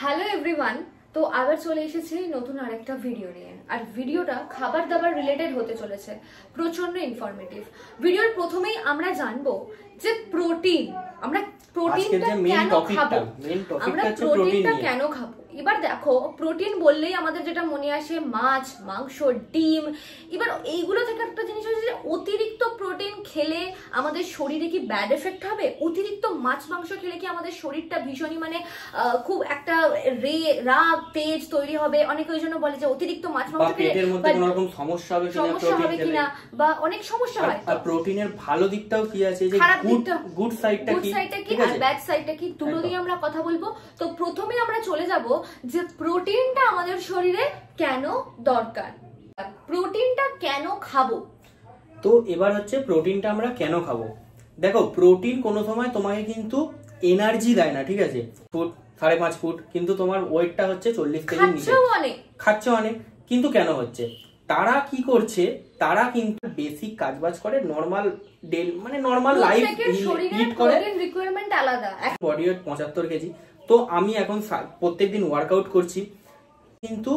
Hello everyone, তো আবার চলে এসেছি নতুন আরেকটা ভিডিও নিয়ে। আর ভিডিওটা খাবার দাবার রিলেটেড হতে চলেছে, প্রচন্ড ইনফরমেটিভ। ভিডিওর প্রথমেই আমরা জানবো যে প্রোটিন, আমরা প্রোটিনটা কেন খাবো, আমরা প্রোটিনটা কেন খাবো। এবার দেখো, প্রোটিন বললেই আমাদের যেটা মনে আসে মাছ, মাংস, ডিম। এবার এইগুলো থেকে একটা জিনিস হচ্ছে যে অতিরিক্ত প্রোটিন খেলে আমাদের শরীরে কি ব্যাড এফেক্ট হবে? অতিরিক্ত মাছ মাংস খেলে কি আমাদের শরীরটা ভীষণই খুব একটা রাগ তেজ তৈরি হবে? অনেকে ওই জন্য বলে যে অতিরিক্ত মাছ মাংস খেলে কোনো রকম সমস্যা হবে কিনা, বা অনেক সমস্যা হয়। আর প্রোটিনের ভালো দিকটাও কি আছে, যে গুড সাইডটা কি আর ব্যাড সাইডটা কি, দুটো নিয়ে আমরা কথা বলবো। তো প্রথমে আমরা চলে যাব যে প্রোটিনটা আমাদের শরীরে কেন দরকার, প্রোটিনটা কেন খাবো। তো এবার হচ্ছে প্রোটিনটা আমরা কেন খাবো। দেখো, প্রোটিন কোনো সময় তোমাকে কিন্তু এনার্জি দেয় না, ঠিক আছে? ফুট 5.5 ফুট, কিন্তু তোমার ওয়েটটা হচ্ছে 40 কেজি নিচে, খাচ্ছ অনেক। কিন্তু কেন হচ্ছে? তারা কি করছে, তারা কিন্তু বেসিক কাজবাজ করে, নরমাল নরমাল লাইফ লিড করে, রিকোয়ারমেন্ট আলাদা। Body weight 75 KG. তো আমি এখন প্রত্যেকদিন ওয়ার্কআউট করছি, কিন্তু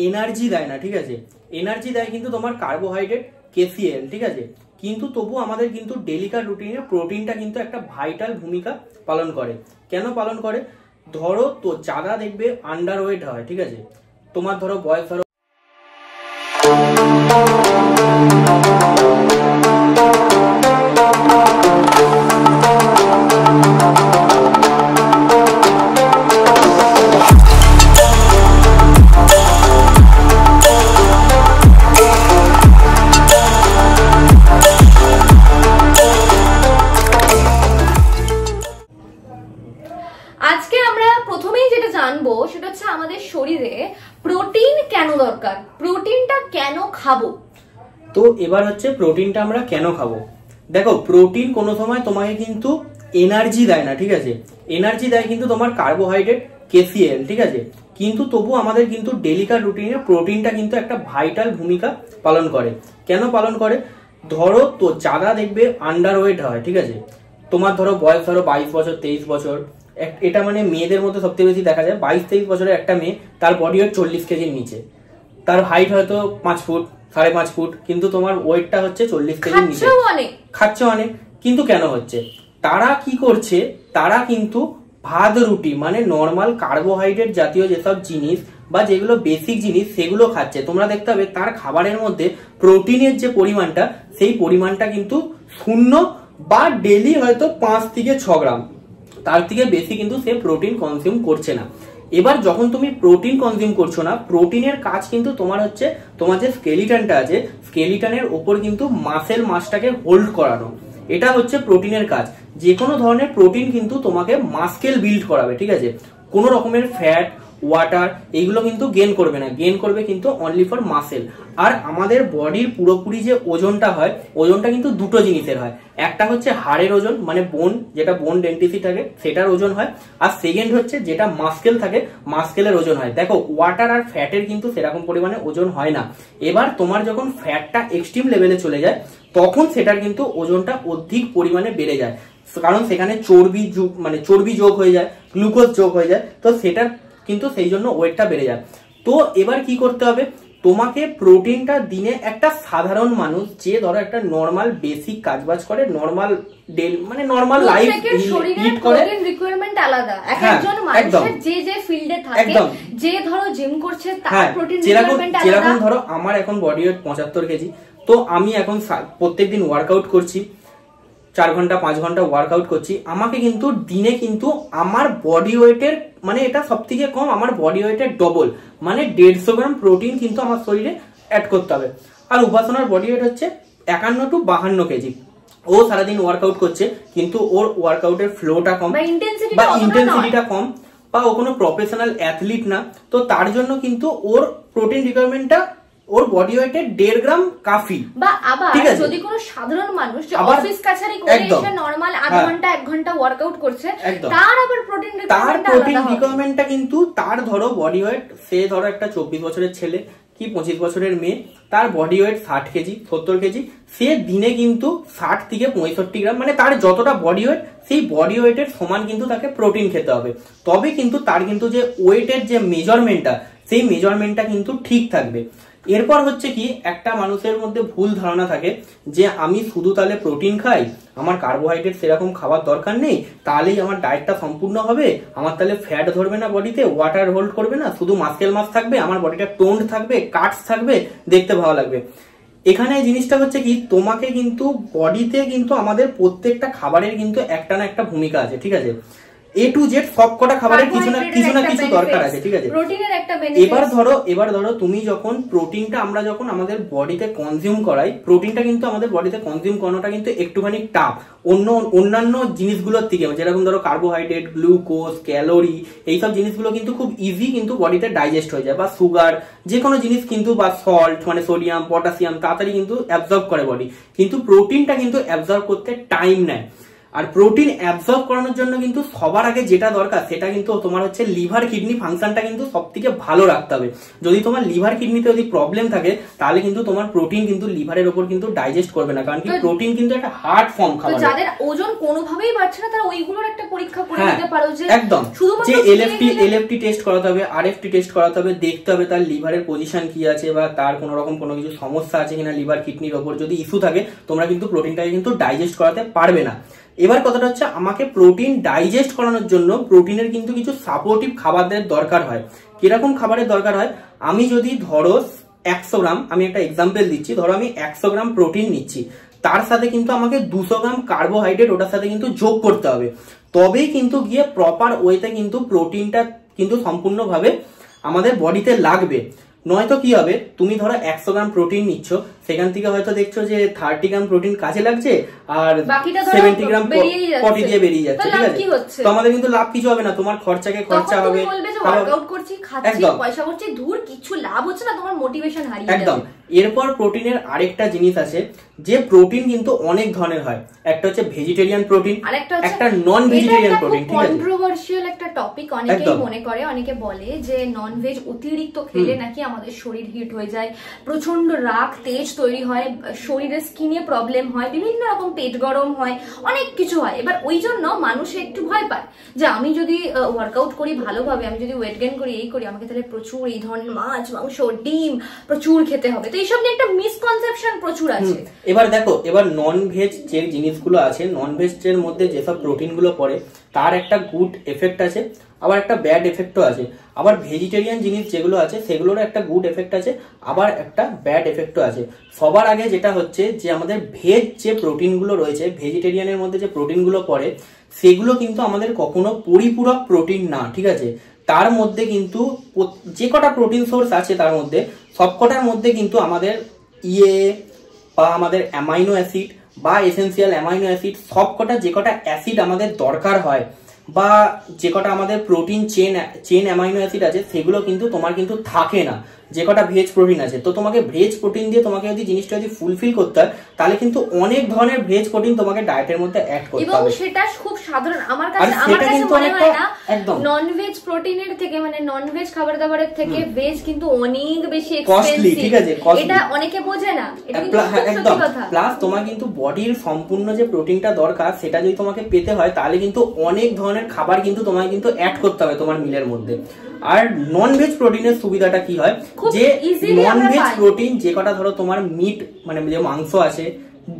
এনার্জি দেয় না, ঠিক আছে? এনার্জি দেয় কিন্তু তোমার কার্বোহাইড্রেট, KCl, ঠিক আছে? কিন্তু তবু আমাদের কিন্তু ডেলিকার রুটিনে প্রোটিনটা কিন্তু একটা ভাইটাল ভূমিকা পালন করে। কেন পালন করে? ধরো তো যারা দেখবে আন্ডার ওয়েট হয়, ঠিক আছে? তোমার ধরো বয়স ধরো আজকে আমরা প্রথমেই যেটা জানবো সেটা হচ্ছে আমাদের শরীরে প্রোটিন কেন দরকার, প্রোটিনটা কেন খাবো। তো এবার হচ্ছে প্রোটিনটা আমরা কেন খাবো। দেখো, প্রোটিন কোনো সময় তোমাকে কিন্তু এনার্জি দেয় না, ঠিক আছে? এনার্জি দেয় কিন্তু তোমার কার্বোহাইড্রেট, KCl, ঠিক আছে? কিন্তু তবু আমাদের কিন্তু ডেলিকার রুটিনে প্রোটিনটা কিন্তু একটা ভাইটাল ভূমিকা পালন করে। কেন পালন করে? ধরো তো যারা দেখবে আন্ডার ওয়েট হয়, ঠিক আছে? তোমার ধরো বয়স ধরো 22 বছর 23 বছর, এটা মেয়েদের মধ্যে সবথেকে বেশি দেখা যায়। 22-23 বছরের একটা মেয়ে, তার বডি ওয়েট 40 কেজির নিচে, তার হাইট হয়তো 5 ফুট 5.5 ফুট, কিন্তু তোমার ওয়েটটা হচ্ছে 40 কেজির নিচে, খাচ্ছে অনেক। কিন্তু কেন হচ্ছে? তারা কি করছে, তারা কিন্তু ভাত রুটি নর্মাল কার্বোহাইড্রেট জাতীয় যেসব জিনিস বা যেগুলো বেসিক জিনিস সেগুলো খাচ্ছে। তোমরা দেখতে হবে তার খাবারের মধ্যে প্রোটিনের যে পরিমাণটা, সেই পরিমাণটা কিন্তু 0 বা ডেলি হয়তো 5 থেকে 6 গ্রাম, তার থেকে বেশি কিন্তু সে প্রোটিন কনজিউম করছে না। এবার যখন তুমি প্রোটিন কনজিউম করছো না, প্রোটিনের কাজ কিন্তু তোমার হচ্ছে, তোমার যে স্কেলিটনটা আছে, স্কেলিটনের ওপর কিন্তু মাসটাকে হোল্ড করানো। এটা হচ্ছে প্রোটিনের কাজ। যে কোনো ধরনের প্রোটিন কিন্তু তোমাকে মাসকেল বিল্ড করাবে, ঠিক আছে? কোনো রকমের ফ্যাট, ওয়াটার এইগুলো কিন্তু গেইন করবে না, গেইন করবে কিন্তু অনলি ফর মাসেল। আর আমাদের বডির পুরোপুরি যে ওজনটা হয়, ওজনটা কিন্তু দুটো জিনিসের হয়। একটা হচ্ছে হাড়ের ওজন, বোন, যেটা বোন ডেন্সিটি থাকে সেটার ওজন হয়। আর সেকেন্ড হচ্ছে যেটা মাসকেল থাকে, মাসকেলের ওজন হয়। দেখো, ওয়াটার আর ফ্যাটের কিন্তু সেরকম পরিমাণে ওজন হয় না। এবার তোমার যখন ফ্যাটটা এক্সট্রিম লেভেলে চলে যায়, তখন সেটার কিন্তু ওজনটা অধিক পরিমাণে বেড়ে যায়, কারণ সেখানে চর্বি যোগ হয়ে যায়, গ্লুকোজ যোগ হয়ে যায়। তো সেটার কিন্তু সেই জন্য ওয়েটটা বেড়ে যায়। তো এবার কি করতে হবে, তোমাকে প্রোটিনটা দিনে একটা সাধারণ মানুষ, যে ধরো একটা নর্মাল বেসিক কাজবাজ করে, নর্মাল নর্মাল লাইফ লিড করে, রিকোয়ারমেন্ট আলাদা। একজন মানুষের যে ফিল্ডে থাকে, যে ধরো জিম করছে, তার প্রোটিন রিকোয়ারমেন্ট আলাদা। যেরকম ধরো আমার এখন বডি ওয়েট 75 কেজি, তো আমি এখন প্রত্যেকদিন ওয়ার্কআউট করছি, 4 ঘন্টা 5 ঘন্টা ওয়ার্কআউট করছি। আমাকে কিন্তু দিনে কিন্তু আমার বডি ওয়েটের এটা সব থেকে কম, আমার বডি ওয়েটের ডবল 150 গ্রাম প্রোটিন কিন্তু আমার শরীরে অ্যাড করতে হবে। আর উপাসনার বডি ওয়েট হচ্ছে 51 to 52 কেজি। ও সারাদিন ওয়ার্কআউট করছে, কিন্তু ওর ওয়ার্কআউটের ফ্লোটা কম বা ইন্টেন্সিটিটা কম, বা ও কোনো প্রফেশনাল অ্যাথলিট না। তো তার জন্য কিন্তু ওর প্রোটিন রিকোয়ারমেন্টটা ওর বডি ওয়েটে 1.5 গ্রাম কাফি। বা আবার যদি কোনো সাধারণ মানুষ যে অফিস কাছারি করে এসে নরমাল আধা ঘন্টা 1 ঘন্টা ওয়ার্কআউট করছে, তার আবার প্রোটিন রিকোয়ারমেন্টটা কিন্তু তার ধরো বডি ওয়েট, সে ধরো একটা 24 বছরের ছেলে, কি 25 বছরের মেয়ে, তার বডি ওয়েট 60 কেজি 70 কেজি, সে দিনে কিন্তু 60 থেকে 65 গ্রাম, মানে তার যতটা বডি ওয়েট সেই বডি ওয়েটের সমান কিন্তু তাকে প্রোটিন খেতে হবে। তবে কিন্তু তার কিন্তু যে ওয়েটের যে মেজারমেন্টটা, সেই মেজারমেন্টটা কিন্তু ঠিক থাকবে। এরপর হচ্ছে কি, একটা মানুষের মধ্যে ভুল ধারণা থাকে যে আমি শুধু তাহলে প্রোটিন খাই, আমার কার্বোহাইড্রেট সেরকম খাবার দরকার নেই, তাহলেই আমার ডায়েটটা সম্পূর্ণ হবে, আমার তাহলে ফ্যাট ধরবে না বডিতে, ওয়াটার হোল্ড করবে না, শুধু মাসেল মাস থাকবে, আমার বডিটা টোন্ড থাকবে, কাটস থাকবে, দেখতে ভালো লাগবে। এখানে জিনিসটা হচ্ছে কি, তোমাকে কিন্তু বডিতে কিন্তু আমাদের প্রত্যেকটা খাবারের কিন্তু একটা না একটা ভূমিকা আছে, ঠিক আছে? A to Z সব কটা খাবারের কিছু না কিছু দরকার আছে, ঠিক আছে? এবার ধরো তুমি যখন প্রোটিনটা আমরা যখন আমাদের বডিতে কনজিউম করাই, প্রোটিনটা কিন্তু আমাদের বডিতে কনজিউম করানোটা কিন্তু একটুখানি টাফ অন্যান্য জিনিসগুলোর থেকে, যেরকম ধরো কার্বোহাইড্রেট, গ্লুকোজ, ক্যালোরি, এইসব জিনিসগুলো কিন্তু খুব ইজি কিন্তু বডিতে ডাইজেস্ট হয়ে যায়, বা সুগার, যে কোনো জিনিস কিন্তু, বা সল্ট মানে সোডিয়াম, পটাশিয়াম তাড়াতাড়ি কিন্তু অ্যাবজর্ব করে বডি। কিন্তু প্রোটিনটা কিন্তু অ্যাবজর্ব করতে টাইম নেয়। আর প্রোটিন অ্যাবজর্ব করানোর জন্য কিন্তু সবার আগে যেটা দরকার সেটা কিন্তু তোমার হচ্ছে লিভার কিডনি ফাংশনটা কিন্তু সবথেকে ভালো রাখতে হবে। যদি তোমার লিভার কিডনিতে যদি প্রবলেম থাকে তাহলে কিন্তু তোমার প্রোটিন কিন্তু লিভারের উপর কিন্তু ডাইজেস্ট করবে না, কারণ কি প্রোটিন কিন্তু একটা হার্ড ফর্ম খাবার। যাদের ওজন কোনোভাবেই বাড়ছে না তারা ওইগুলোর একটা পরীক্ষা করে নিতে পারো, যে একদম যে এলএফটি টেস্ট করাতে হবে, আরএফটি টেস্ট করাতে হবে, দেখতে হবে তার লিভারের পজিশন কি আছে, বা তার কোনো রকম কোনো কিছু সমস্যা আছে কিনা লিভার কিডনির উপর। যদি ইস্যু থাকে তোমরা কিন্তু প্রোটিনটাকে কিন্তু ডাইজেস্ট করাতে পারবে না। এবার কথাটা হচ্ছে, আমাকে প্রোটিন ডাইজেস্ট করানোর জন্য প্রোটিনের কিন্তু কিছু সাপোর্টিভ খাবারের দরকার হয়। কিরকম খাবারের দরকার হয়, আমি যদি ধরো 100 গ্রাম, আমি একটা এক্সাম্পল দিচ্ছি, ধরো আমি 100 গ্রাম প্রোটিন নিচ্ছি, তার সাথে কিন্তু আমাকে 200 গ্রাম কার্বোহাইড্রেট ওটার সাথে কিন্তু যোগ করতে হবে, তবেই কিন্তু গিয়ে প্রপার ওয়েতে কিন্তু প্রোটিনটা কিন্তু সম্পূর্ণভাবে আমাদের বডিতে লাগবে। নয়তো কি হবে, তুমি ধরো 100 গ্রাম প্রোটিন নিচ্ছ, সেখান থেকে হয়তো দেখছো যে 30 গ্রাম প্রোটিন কাজে লাগছে আর 70 গ্রাম পটি দিয়ে বেরিয়ে যাচ্ছে, ঠিক আছে? তো আমাদের কিন্তু লাভ কিছু হবে না, তোমার খরচাকে খরচা হবে, একদম। এরপর প্রোটিনের আরেকটা জিনিস আছে, যে প্রোটিন কিন্তু অনেক ধরনের হয়, একটা হচ্ছে ভেজিটেরিয়ান প্রোটিন, একটা নন ভেজিটেরিয়ান প্রোটিন, ঠিক আছে? কন্ট্রোভার্সিয়াল একটা টপিক, অনেকেই মনে করে, অনেকে বলে যে নন ভেজ অতিরিক্ত খেলে নাকি আমাদের শরীর হিট হয়ে যায়, প্রচন্ড রাগ তেজ তৈরি হয়, শরীরে স্কিনে প্রবলেম হয়, বিভিন্ন রকম পেট গরম হয়, অনেক কিছু হয়। এবার ওই জন্য মানুষ একটু ভয় পায় যে আমি যদি ওয়ার্কআউট করি ভালোভাবে, আমি যদি ওয়েট গেইন করি, এই করি, আমাকে তাহলে প্রচুর এই ধরনের মাছ, মাংস, ডিম প্রচুর খেতে হবে। তো এইসব নিয়ে একটা মিসকনসেপশন প্রচুর আছে। এবার দেখো, এবার নন ভেজ যে জিনিসগুলো আছে, নন ভেজের মধ্যে যেসব প্রোটিন গুলো পড়ে তার একটা গুড এফেক্ট আছে, আবার একটা ব্যাড এফেক্টও আছে। আবার ভেজিটেরিয়ান জিনিস যেগুলো আছে সেগুলোর একটা গুড এফেক্ট আছে, আবার একটা ব্যাড এফেক্টও আছে। সবার আগে যেটা হচ্ছে যে আমাদের ভেজ যে প্রোটিনগুলো রয়েছে, ভেজিটেরিয়ানের মধ্যে যে প্রোটিনগুলো পড়ে সেগুলো কিন্তু আমাদের কখনো পরিপূরক প্রোটিন না, ঠিক আছে? তার মধ্যে কিন্তু যে কটা প্রোটিন সোর্স আছে তার মধ্যে সবকটার মধ্যে কিন্তু আমাদের বা আমাদের অ্যামাইনো অ্যাসিড বা এসেন্সিয়াল অ্যামাইনো অ্যাসিড, সবকটা যে কটা অ্যাসিড আমাদের দরকার হয়, বা যে কটা আমাদের প্রোটিন চেন অ্যামাইনো অ্যাসিড আছে, সেগুলো কিন্তু তোমার কিন্তু থাকে না যে কটা ভেজ প্রোটিন আছে। তো তোমাকে ভেজ প্রোটিন দিয়ে তোমাকে যদি জিনিসটা যদি ফুলফিল করতে হয় তাহলে কিন্তু অনেক ধরনের ভেজ প্রোটিন তোমাকে ডায়েটের মধ্যে অ্যাড করতে হবে, এবং সেটা খুব সাধারণ। আমার কাছে মনে হয় না নন ভেজ প্রোটিনের থেকে, মানে নন ভেজ খাবার দাবারের থেকে ভেজ কিন্তু অনেক বেশি এক্সপেন্সিভ, ঠিক আছে? এটা অনেকে বোঝে না, এটা কিন্তু একদম। প্লাস তোমার কিন্তু বডির সম্পূর্ণ যে প্রোটিনটা দরকার সেটা যদি তোমাকে পেতে হয় তাহলে কিন্তু অনেক ধরনের খাবার কিন্তু তোমাকে কিন্তু অ্যাড করতে হবে তোমার মিলের মধ্যে। আর নন ভেজ প্রোটিনের সুবিধাটা কি হয়, যে নন ভেজ প্রোটিন যে কটা ধরো তোমার মিট মানে যে মাংস আছে,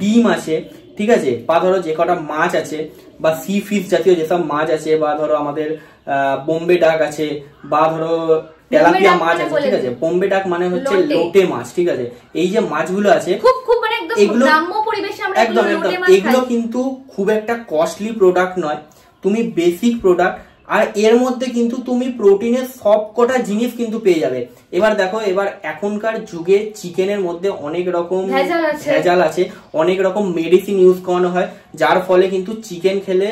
ডিম আছে, ঠিক আছে, বা ধরো যে কটা মাছ আছে, বা সি ফিশ জাতীয় যেসব মাছ আছে, বা ধরো আমাদের বোম্বে ডাক আছে, বা ধরো তেলাপিয়া মাছ আছে, ঠিক আছে? বোম্বে ডাক মানে হচ্ছে লোটে মাছ, ঠিক আছে? এই যে মাছগুলো আছে এগুলো একদম এগুলো কিন্তু খুব একটা কস্টলি প্রোডাক্ট নয়, তুমি বেসিক প্রোডাক্ট, আর এর মধ্যে কিন্তু তুমি প্রোটিনের সবকটা জিনিস কিন্তু পেয়ে যাবে। এবার দেখো, এবার এখনকার যুগে চিকেনের মধ্যে অনেক রকম ভেজাল আছে, অনেক রকম মেডিসিন ইউজ করানো হয়, যার ফলে কিন্তু চিকেন খেলে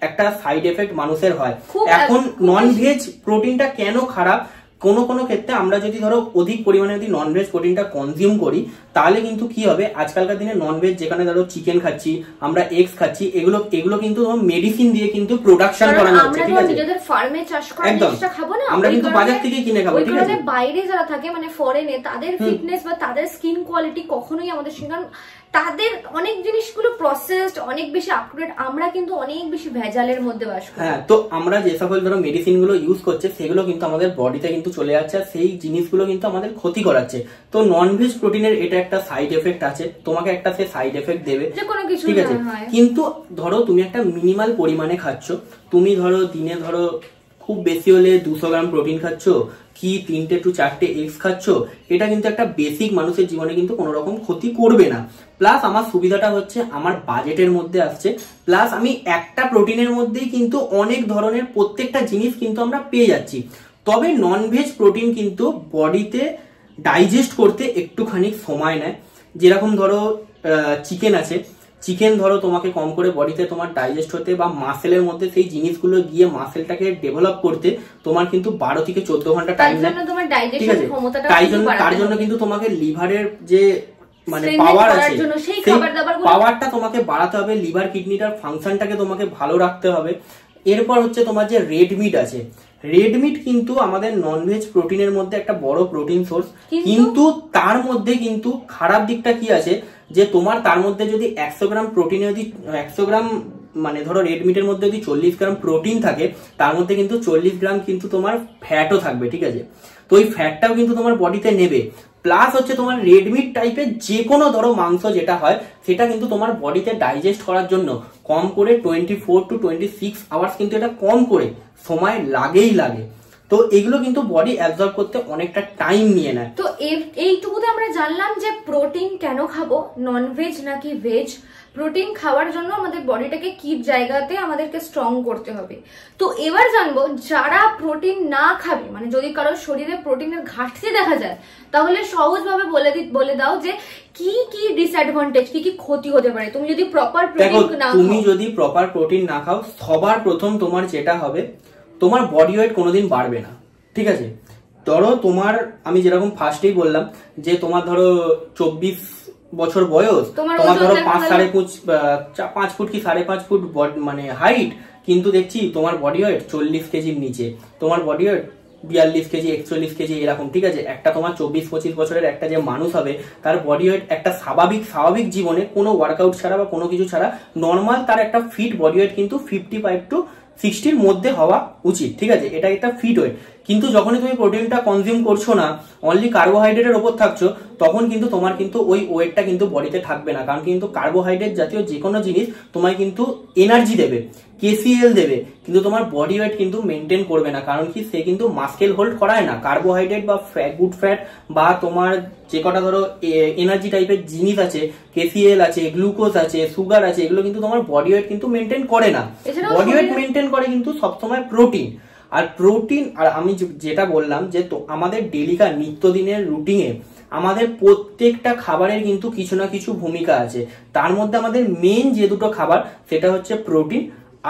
একটা সাইড এফেক্ট মানুষের হয়। এখন নন ভেজ প্রোটিনটা কেন খারাপ, কোনো কোনো ক্ষেত্রে আমরা যদি ধরো অধিক পরিমাণে যদি ননভেজ প্রোটিনটা কনজিউম করি, তাহলে কিন্তু কি হবে, আজকালকার দিনে ননভেজ যেখানে ধরো চিকেন খাচ্ছি, আমরা এগস খাচ্ছি, এগুলো কিন্তু মেডিসিন দিয়ে কিন্তু প্রোডাকশন করানো হচ্ছে, ঠিক আছে? নিজেদের ফার্মে চাষ করা জিনিসটা খাবো না, আমরা কিন্তু বাজার থেকে কিনে খাবো, ঠিক আছে? বাইরে যারা থাকে মানে ফরেনে, তাদের ফিটনেস বা তাদের স্কিন কোয়ালিটি কখনোই আমাদের সঙ্গে, তাদের অনেক জিনিসগুলো প্রসেসড, অনেক বেশি আপডেট, আমরা কিন্তু অনেক বেশি ভেজালের মধ্যে বাস করি। হ্যাঁ, তো আমরা যে সকল ধরো মেডিসিন গুলো ইউজ করছে সেগুলো কিন্তু আমাদের বডিতে কিন্তু চলে যাচ্ছে, আর সেই জিনিসগুলো কিন্তু আমাদের ক্ষতি করাচ্ছে। তো ননভেজ প্রোটিনের এটা একটা সাইড এফেক্ট আছে, তোমাকে একটা সে সাইড এফেক্ট দেবে, ঠিক আছে? কিন্তু ধরো তুমি একটা মিনিমাল পরিমাণে খাচ্ছ, তুমি ধরো দিনে ধরো খুব বেশি হলে 200 গ্রাম প্রোটিন খাচ্ছ কি 3 to 4 এগস খাচ্ছ, এটা কিন্তু একটা বেসিক মানুষের জীবনে কিন্তু কোনো রকম ক্ষতি করবে না। প্লাস আমার সুবিধাটা হচ্ছে আমার বাজেটের মধ্যে আসছে, প্লাস আমি একটা প্রোটিনের মধ্যেই কিন্তু অনেক ধরনের প্রত্যেকটা জিনিস কিন্তু আমরা পেয়ে যাচ্ছি। তবে ননভেজ প্রোটিন কিন্তু বডিতে ডাইজেস্ট করতে একটুখানি সময় নেয়। যেরকম ধরো চিকেন আছে, চিকেন ধরো তোমাকে কম করে বডিতে তোমার ডাইজেস্ট হতে বা মাসেলের মধ্যে সেই জিনিসগুলো গিয়ে মাসেলটাকে ডেভেলপ করতে তোমার কিন্তু 12 থেকে 14 ঘন্টা টাইম নেয়, ঠিক আছে? তার জন্য কিন্তু তোমাকে লিভারের যে মানে পাওয়ার আছে, সেই পাওয়ারটা তোমাকে বাড়াতে হবে, লিভার কিডনিটার ফাংশনটাকে তোমাকে ভালো রাখতে হবে। এরপর হচ্ছে তোমার যে রেড মিট আছে, রেড মিট কিন্তু আমাদের ননভেজ প্রোটিনের মধ্যে একটা বড় প্রোটিন সোর্স, কিন্তু তার মধ্যে কিন্তু খারাপ দিকটা কি আছে, যে তোমার তার মধ্যে যদি 100 গ্রাম প্রোটিনে যদি 100 গ্রাম মানে ধরো রেড মিটের মধ্যে যদি 40 গ্রাম প্রোটিন থাকে, তার মধ্যে কিন্তু 40 গ্রাম কিন্তু তোমার ফ্যাটও থাকবে, ঠিক আছে? তো ওই ফ্যাটটাও কিন্তু তোমার বডিতে নেবে। প্লাস হচ্ছে তোমার রেড মিট টাইপের যে কোনো ধরো মাংস যেটা হয়, সেটা কিন্তু তোমার বডিতে ডাইজেস্ট করার জন্য কম করে 24 to 26 আওয়ার্স কিন্তু এটা কম করে সময় লাগেই লাগে। তো এগুলো কিন্তু বডি অ্যাবজর্ব করতে অনেকটা টাইম নিয়ে নেয়। তো এইটুকুতে আমরা জানলাম যে প্রোটিন কেন খাবো, ননভেজ নাকি ভেজ। প্রোটিন খাওয়ার জন্য আমাদের বডিটাকে কি জায়গাতে আমাদেরকে স্ট্রং করতে হবে। তো এবার জানবো যারা প্রোটিন না খাবে, মানে যদি কারোর শরীরে প্রোটিনের ঘাটতি দেখা যায়, তাহলে সহজভাবে বলে দাও যে কি কি ডিসঅ্যাডভান্টেজ, কি কি ক্ষতি হতে পারে তুমি যদি প্রপার প্রোটিন না খাও। তুমি যদি প্রপার প্রোটিন না খাও, সবার প্রথম তোমার যেটা হবে, তোমার বডি ওয়েট কোনোদিন বাড়বে না, ঠিক আছে? ধরো তোমার, আমি যেরকম ফার্স্টেই বললাম যে তোমার ধরো 24 বছর বয়স, তোমার ধরো 5 ফুট কি 5.5 ফুট মানে হাইট, কিন্তু দেখছি তোমার বডি ওয়েট 40 কেজির নিচে, তোমার বডি ওয়েট 42 কেজি 41 কেজি এরকম, ঠিক আছে? একটা তোমার 24-25 বছরের একটা যে মানুষ হবে, তার বডি ওয়েট একটা স্বাভাবিক জীবনে কোনো ওয়ার্কআউট ছাড়া বা কোনো কিছু ছাড়া নর্মাল তার একটা ফিট বডি ওয়েট কিন্তু 55 to 60 মধ্যে হওয়া উচিত, ঠিক আছে? এটা একটা ফিট ওয়েট। কিন্তু যখনই তুমি প্রোটিনটা কনজিউম করছো না, অনলি কার্বোহাইড্রেটের উপর থাকছো, তখন কিন্তু তোমার কিন্তু ওই ওয়েটটা কিন্তু বডিতে থাকবে না। কারণ কিন্তু কার্বোহাইড্রেট জাতীয় যে কোনো জিনিস তোমায় কিন্তু এনার্জি দেবে, কেসিএল দেবে, কিন্তু তোমার বডি ওয়েট কিন্তু মেনটেন করবে না। কারণ কি, সে কিন্তু মাসকেল হোল্ড করায় না। কার্বোহাইড্রেট বা গুড ফ্যাট বা তোমার যে কটা ধরো এনার্জি টাইপের জিনিস আছে, কেসিএল আছে, গ্লুকোজ আছে, সুগার আছে, এগুলো কিন্তু তোমার বডি ওয়েট কিন্তু মেনটেন করে না। বডি ওয়েট মেনটেন করে কিন্তু সবসময় প্রোটিন। আর প্রোটিন, আর আমি যেটা বললাম যে তো আমাদের ডেলিকার নিত্যদিনের রুটিনে আমাদের প্রত্যেকটা খাবারের কিন্তু কিছু না কিছু ভূমিকা আছে। তার মধ্যে আমাদের মেন যে দুটো খাবার, সেটা হচ্ছে প্রোটিন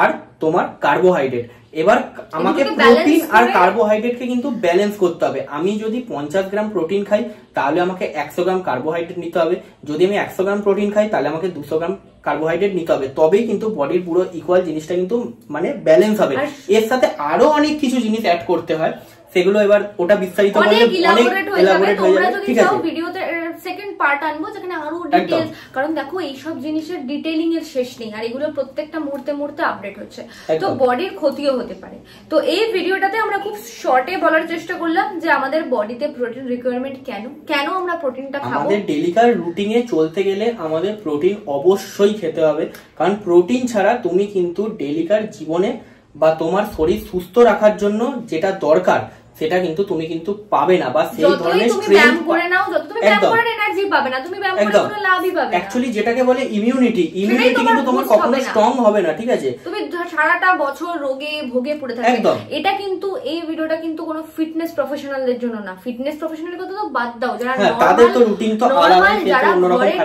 আর তোমার কার্বোহাইড্রেট। এবার আমাকে প্রোটিন আর কার্বোহাইড্রেটকে কিন্তু ব্যালেন্স করতে হবে। আমি যদি 50 গ্রাম প্রোটিন খাই, তাহলে আমাকে 100 গ্রাম কার্বোহাইড্রেট নিতে হবে। যদি আমি 100 গ্রাম প্রোটিন খাই, তাহলে আমাকে 200 গ্রাম কার্বোহাইড্রেট নিতে হবে। তবেই কিন্তু বডির পুরো ইকুয়াল জিনিসটা কিন্তু মানে ব্যালেন্স হবে। এর সাথে আরো অনেক কিছু জিনিস অ্যাড করতে হয়, সেগুলো এবার ওটা বিস্তারিত বললে অনেক এলাবোরেট হয়ে যাবে, ঠিক আছে? ভিডিওতে সেকেন্ড পার্ট আনবো যেখানে আরো ডিটেইলস, কারণ দেখো এই সব জিনিসের ডিটেইলিং এর শেষ নেই, আর এগুলো প্রত্যেকটা মুহূর্তে আপডেট হচ্ছে, তো বডির ক্ষতিও হতে পারে। তো এই ভিডিওটাতে আমরা খুব শর্টে বলার চেষ্টা করলাম যে আমাদের বডিতে প্রোটিন রিকোয়ারমেন্ট কেন আমরা প্রোটিনটা খাবো। আমাদের ডেলিকার রুটিনে চলতে গেলে আমাদের প্রোটিন অবশ্যই খেতে হবে, কারণ প্রোটিন ছাড়া তুমি কিন্তু ডেলিকার জীবনে বা তোমার শরীর সুস্থ রাখার জন্য যেটা দরকার, সেটা কিন্তু তুমি কিন্তু পাবে না। বা সেই ধরনের স্ট্রেংথ, এনার্জি পাবে না, তুমি ব্যায়াম করে কোনো লাভই পাবে না। অ্যাকচুয়ালি যেটাকে বলে ইমিউনিটি কিন্তু তোমার কখনো স্ট্রং হবে না, ঠিক আছে? তুমি সারাটা বছর রোগে ভোগে পড়ে থাকবে। এটা কিন্তু এই ভিডিওটা কিন্তু কোনো ফিটনেস প্রফেশনালদের জন্য না। ফিটনেস প্রফেশনালের কথা তো বাদ দাও, যারা তাদের তো রুটিন তো আলাদা, যারা ঘরের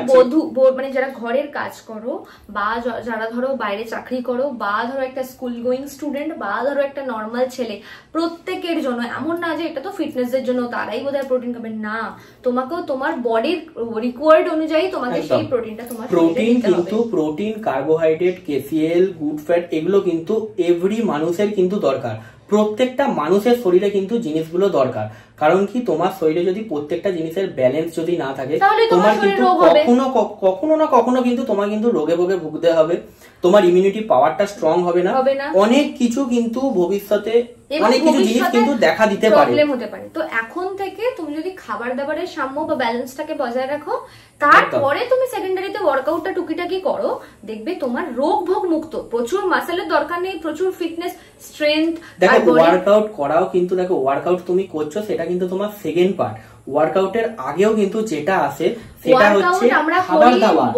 মানে যারা ঘরের কাজ করো, বা যারা ধরো বাইরে চাকরি করো, বা ধরো একটা স্কুল গোয়িং স্টুডেন্ট, বা ধরো একটা নর্মাল ছেলে, প্রত্যেকের জন্য। এমন না যে এটা তো ফিটনেসের জন্য, তারাই বোধহয় প্রোটিন খাবে, না। তোমাকেও তোমার বডির রিকোয়ার্ড অনুযায়ী তোমাকে সেই প্রোটিনটা তোমার প্রোটিন কিন্তু protein, carbohydrate, KCL, good fat এগুলো কিন্তু এভরি মানুষের কিন্তু দরকার। প্রত্যেকটা মানুষের শরীরে কিন্তু জিনিসগুলো দরকার। কারণ কি, তোমার শরীরে যদি প্রত্যেকটা জিনিসের ব্যালেন্স যদি না থাকে, তোমার কিন্তু কখনো না কখনো কিন্তু তোমার কিন্তু রোগে ভোগে ভুগতে হবে। তোমার ইমিউনিটি পাওয়ারটা স্ট্রং হবে না, অনেক কিছু কিন্তু ভবিষ্যতে অনেক কিছু জিনিস কিন্তু দেখা দিতে পারে, প্রবলেম হতে পারে। তো এখন থেকে তুমি যদি খাবার দাবারের সাম্য বা ব্যালেন্সটাকে বজায় রাখো, তারপরে তুমি সেকেন্ডারিতে ওয়ার্কআউটটা টুকিটাকি করো, দেখবে তোমার রোগ ভোগ মুক্ত। প্রচুর মাসেলের দরকার নেই, প্রচুর ফিটনেস স্ট্রেংথ। দেখো ওয়ার্কআউট করাও কিন্তু, দেখো ওয়ার্কআউট তুমি করছো সেটা কিন্তু তোমার সেকেন্ড পার্ট। ওয়ার্কআউটের আগেও কিন্তু যেটা আসে সেটা হচ্ছে খাবার দাবার।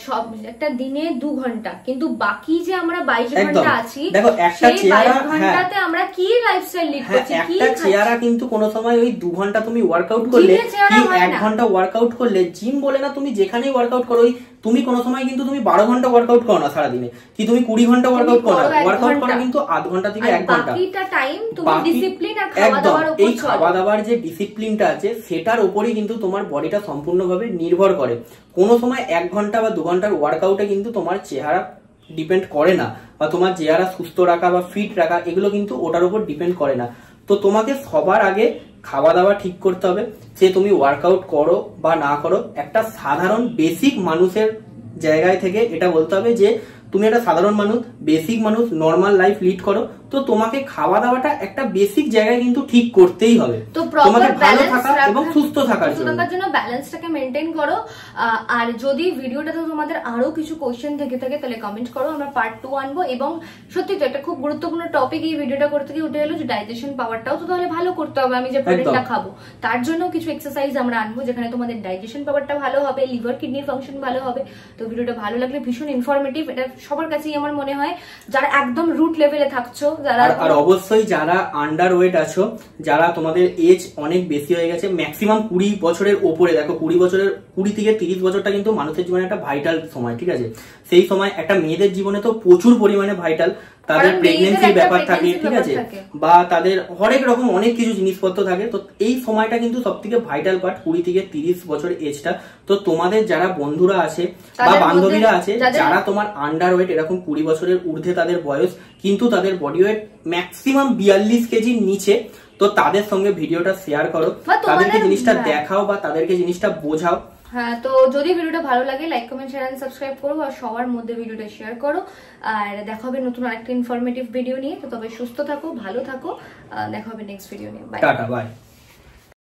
সব একটা দিনে 2 ঘন্টা, কিন্তু বাকি যে আমরা 22 ঘন্টা আছি, দেখো একটা চেয়ারা ঘন্টাতে আমরা কি লাইফস্টাইল লিড করছি, একটা চেয়ারা কিন্তু কোন সময় ওই 2 ঘন্টা তুমি ওয়ার্কআউট করলে কি 1 ঘন্টা ওয়ার্কআউট করলে, জিম বলে না, তুমি যেখানেই ওয়ার্কআউট করো, তুমি কোন সময় কিন্তু তুমি 12 ঘন্টা ওয়ার্কআউট করো না সারাদিনে, কি তুমি 20 ঘন্টা ওয়ার্কআউট করো না, ওয়ার্কআউট করো কিন্তু আধ ঘন্টা থেকে 1 ঘন্টা। বাকিটা টাইম তুমি ডিসিপ্লিন আর খাওয়া দাওয়ার উপর, এই খাওয়া দাওয়ার যে ডিসিপ্লিনটা আছে সেটার উপরেই কিন্তু তোমার বডিটা সম্পূর্ণভাবে নির্ভর করে। কোনো সময় 1 ঘন্টা বা 2 ঘন্টার ওয়ার্কআউটে কিন্তু তোমার চেহারা ডিপেন্ড করে না, বা তোমার চেহারা সুস্থ রাখা বা ফিট রাখা এগুলো কিন্তু ওটার উপর ডিপেন্ড করে না। তো তোমাকে সবার আগে খাওয়া দাওয়া ঠিক করতে হবে। সে তুমি ওয়ার্কআউট করো বা না করো, একটা সাধারণ বেসিক মানুষের জায়গায় থেকে এটা বলতে হবে যে তুমি একটা সাধারণ মানুষ, বেসিক মানুষ, নর্মাল লাইফ লিড করো, তো তোমাকে খাওয়া দাওয়াটা একটা বেসিক জায়গায় কিন্তু ঠিক করতেই হবে, তো তোমাকে ভালো থাকা এবং সুস্থ থাকার জন্য ব্যালেন্সটাকে মেনটেন করো। আর যদি ভিডিওটাতে তোমাদের আরো কিছু কোশ্চেন থেকে থাকে তাহলে কমেন্ট করো, আমরা পার্ট 2 আনবো। এবং সত্যি তো একটা খুব গুরুত্বপূর্ণ টপিক এই ভিডিওটা করতে গিয়ে উঠে এলো যে ডাইজেশন পাওয়ারটাও তো তাহলে ভালো করতে হবে। আমি যে প্রোটিনটা খাবো তার জন্য কিছু এক্সারসাইজ আমরা আনবো যেখানে তোমাদের ডাইজেশন পাওয়ারটা ভালো হবে, লিভার কিডনির ফাংশন ভালো হবে। তো ভিডিওটা ভালো লাগলে ভীষণ ইনফরমেটিভ, এটা সবার কাছেই আমার মনে হয় যারা একদম রুট লেভেলে থাকছো, যারা আর অবশ্যই যারা আন্ডার ওয়েট আছো, যারা তোমাদের এজ অনেক বেশি হয়ে গেছে, ম্যাক্সিমাম 20 বছরের ওপরে, দেখো 20 থেকে 30 বছরটা কিন্তু মানুষের জীবনে একটা ভাইটাল সময়, ঠিক আছে? সেই সময় একটা মেয়েদের জীবনে তো প্রচুর পরিমাণে ভাইটাল, তাদের প্রেগনেন্সির ব্যাপার থাকে, ঠিক আছে, বা তাদের হরেক রকম অনেক কিছু জিনিসপত্র থাকে। তো এই সময়টা কিন্তু সব থেকে ভাইটাল পার্ট, 20 থেকে 30 বছর এজটা। তো তোমাদের যারা বন্ধুরা আছে বা বান্ধবীরা আছে যারা তোমার আন্ডার ওয়েট, এরকম 20 বছরের ঊর্ধ্বে তাদের বয়স, কিন্তু তাদের বডি ওয়েট ম্যাক্সিমাম 42 কেজির নিচে, তো তাদের সঙ্গে ভিডিওটা শেয়ার করো, তাদেরকে জিনিসটা দেখাও বা তাদেরকে জিনিসটা বোঝাও। হ্যাঁ, তো যদি ভিডিওটা ভালো লাগে like comment share and subscribe করো, আর সবার মধ্যে ভিডিওটা শেয়ার করো। আর দেখা হবে নতুন আরেকটা ইনফরমেটিভ ভিডিও নিয়ে। তো তবে সুস্থ থাকো, ভালো থাকো, দেখা হবে নেক্সট ভিডিও নিয়ে। Bye, tata, by.